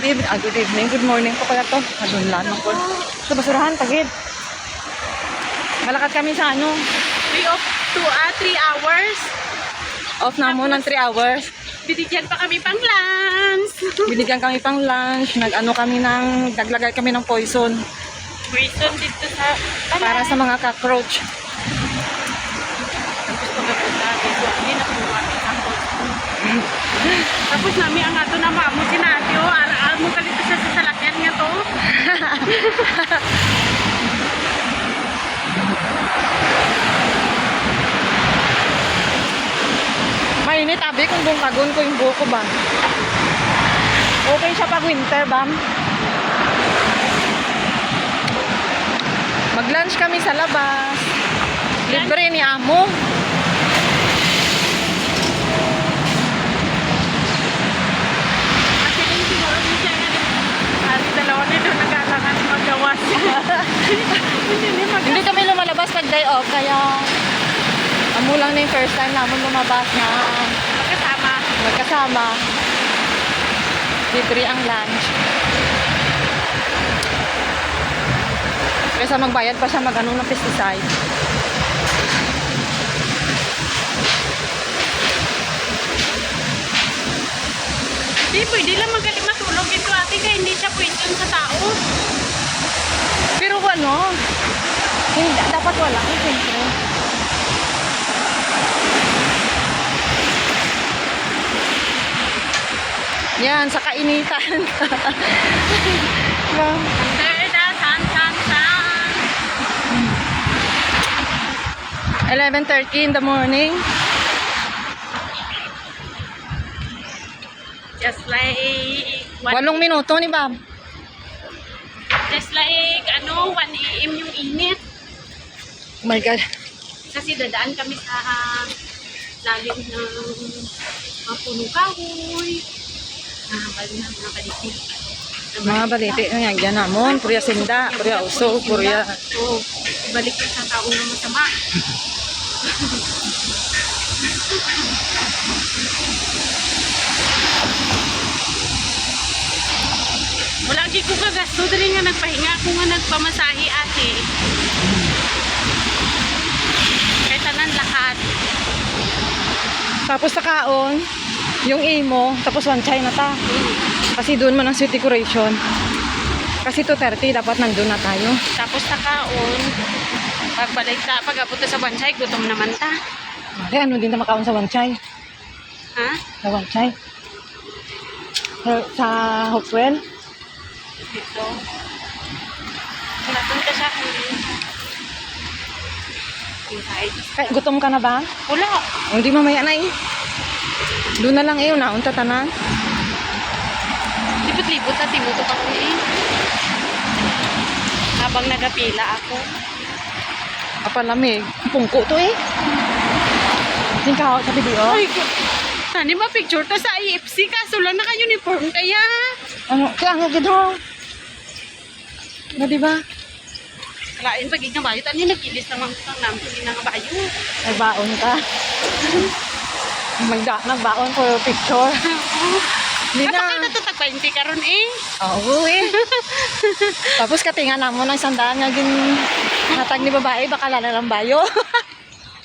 good evening, good morning po kaya to. Madunlan ako. Sa basurahan, tagid. Malakad kami sa ano? 3 hours. Off na mo ng 3 hours. Binigyan pa kami pang lunch. Binigyan kami pang lunch. Nag-ano kami ng, naglagay kami ng poison. Poison dito sa Para sa mga cockroach. Tapos pagkapunta dito, hindi na punuha tapos. Tapos namin ang ato na mamo sinadyo. Aral mo kalito siya sa salakyan nga to. Mainit, abi, kung bungkagon ko yung buko ba? Okay siya pag winter, bam? Mag-lunch kami sa labas. Libre ni amo. Kasi din siguro din siya nga ari dalawa nito nag-aalangan magawas. Hindi kami lumalabas pag day off, kaya amo lang na yung first time namin lumabas na magkasama. Libre ang lunch. Kaysa magbayad pa siya mag-ano ng pesticide. Hindi, pwede lang magaling matulog ito ate kaya hindi siya pwede sa tao. Pero ano, hindi, dapat wala. Siyempre. Yan, sa kainitan. No. San. 11:30 in the morning. Just like 8 minuto ni Bam. Just like 1 AM yung init. Oh my God. Kasi dadaan kami sa lalim ng mga puno kahoy. Bali na mga baliti. Mga baliti na yan, yan namon. Purya sinda, purya uso, purya... Oo, balik ka sa taong na masama. Wala di ko kagasto dali nga nagpahinga ako nga nagpamasahe ate. Kaya tanan lahat. Tapos sa kaon, yung imo, tapos one chai na ta. Kasi doon man ang sweet decoration. Kasi 2:30, dapat nandun na tayo. Tapos sa kaon, pagbalik ta, pag-abot sa bansay, gutom naman ta. Ay, ano din na makaon sa one chai? Ha? Sa one chai? Sa Hopewell? Dito. Napunta siya Gutom ka na ba? wala. Hindi mamaya na eh. Doon na lang eh, naunta tanan. Libot-libot na timutok ako eh. Habang nagapila ako. Kapalamig. Pungko to eh. Singkaw sa video. Ay, tani ba picture to sa IFC kaso lang naka-uniform kaya. Ano, kaya nga gito. Na diba? Lain pag ignabayo, tani nag-ilis naman kang namin hindi na nga bayo. Nagbaon ka. Nagbaon for picture. Hindi Kato na. kayo natutagpainti karon eh. Oo eh. Tapos katinga na mo ng sandaan nga natag ni babae, baka lang bayo.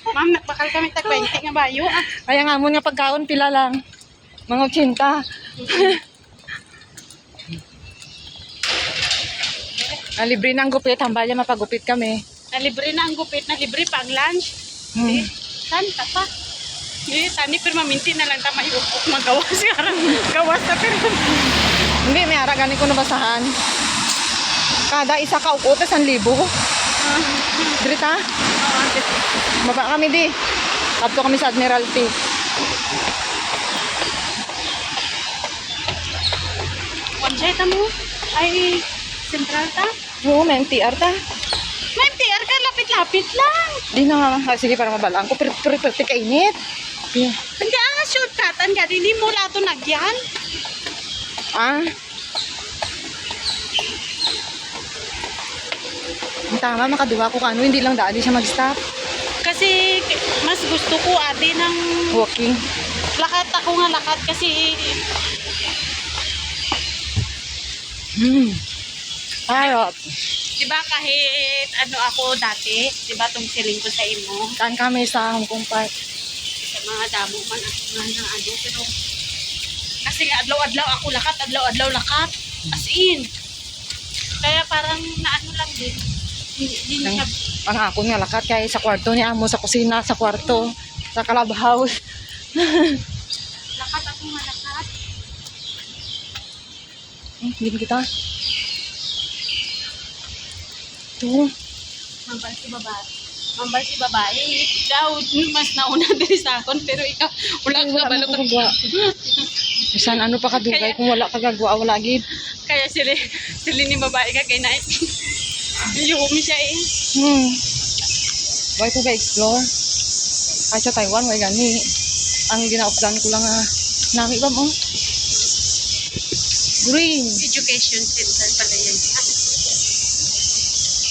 Ma'am, nagbakal kami tagpainti nga bayo. Kaya nga mo nga pagkaon, pila lang. Mga 80. Libre ng gupit, hambalya mapagupit kami. Nalibre na ang gupit, nalibre pa ang lunch. Eh, saan ka pa? Eh, tani permaminti na lang tama iupok magawas. Karang gawas na permaminti. Hindi, may araganin ko nabasahan. Kada isa ka ukot, 1,000. Drita? Baba kami di. Kapto kami sa Admiralty. Wansay ta mo? Ay, sentral ta? Oo, may MTR ta. May MTR ka, lapit-lapit lang. Di na nga. Sige, para mabalaan ko. Pero kainit. Yeah. Hindi ang shortcut, ang gadi, hindi mo lato nagyan. Ah? Ang tama, makaduwa ko kano. Hindi lang daan, di siya mag-stop. Kasi mas gusto ko ate ng Walking. lakat ako nga lakat kasi Harap. Diba kahit ano ako dati, diba tong siling ko sa imo, Saan kami sa Hong Kong Park? sa mga damo man ako nga na ano, pero kasi nga adlaw-adlaw ako lakat, adlaw-adlaw lakat, as in. Kaya parang naano lang din, hindi Ang, siya, ang ako nga lakat kay sa kwarto ni amo sa kusina, sa kwarto, sa clubhouse. lakat ako nga lakat. Hindi kita. Ito. Mambal si babae, ikaw mas nauna din sa akin, pero ikaw wala ka balo ka. Bisan ano pa kadugay kung wala ka gagawa, wala gid. Kaya sila ni babae ka kay nais. Yumi siya eh. Why ko ga-explore? Kahit sa Taiwan, way gani. Ang ginaupdan ko lang nami ba mo? Green. Education center pala yan.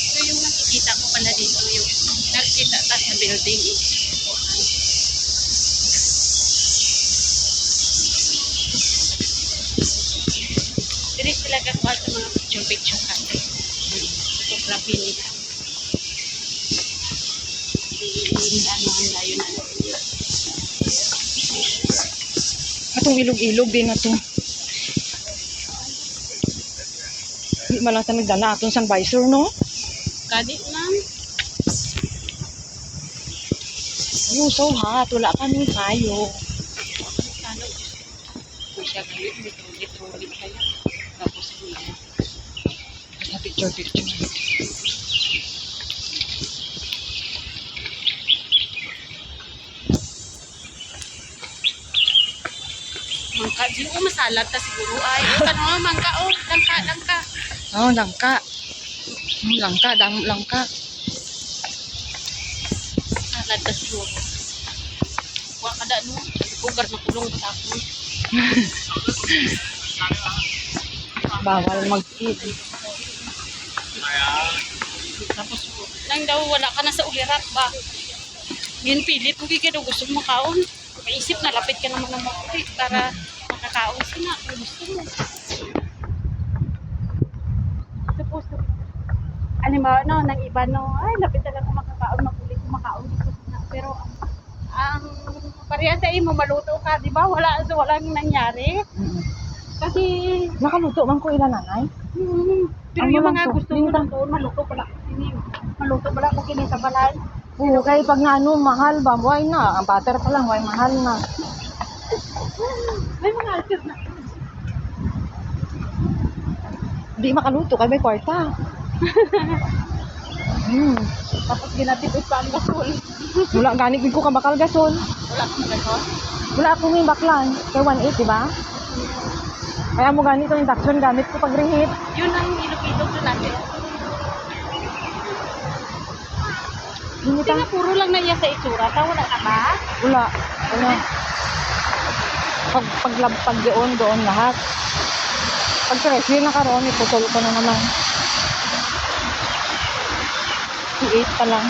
So yung nakikita ko pala dito, yung nakikita ta sa building is dili sila gagawa sa mga picture kasi. Photography nila. Ano ang layo na. Atong ilog-ilog din na to. Di man lang sa nagdala atong sang visor, no? Kadi man. Oh, so hot. Wala kami kayo. Ano? Kung siya kayo, litro-litro kayo. Tapos hindi. Basta picture. Mangka, di ko masalat ta siguro ay. Ano mangka, langka. Oh, langka. Langka. Salat ta siguro. Wa kada no, bugar na kulong pa ako. Bawal mag-eat. Tapos nang daw wala ka na sa ulirat ba? Yun pilit mo kaya gusto mo makaon. Maisip na lapit ka naman ng makulit para makakaon sila kung gusto mo. Supposed to. Halimbawa no, nang iba no, ay lapit talaga makakaon, makulit makaon dito na. Pero ang pareha sa imo maluto ka, di ba? Walang nangyari. Kasi Nakaluto man ko ila nanay. pero Ang yung walang mga to, gusto mo minsan- lang doon, maluto pala ko kini sa balay. Oo, kaya pag nga ano, mahal ba? Why na? Ang butter pa lang, why mahal na? May mga alter na. Di makaluto, kaya may kwarta. Tapos ginatipid pa ang gasol. Wala ganit ko ka bakal gasol. Wala kang gasol. Wala akong may baklan. Kaya 1.8, di ba? Kaya mo ganito yung induction gamit ko pag reheat. Yun ang ilog-ilog na natin. Hindi Kasi nga puro lang na iya sa itsura. Wala ka ba? Wala. Ano? Pag doon lahat. Pag freshly na karoon, iputol ko na naman. 8 pa lang.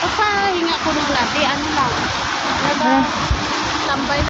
Papahinga ko ng labi. Ano lang? Tambay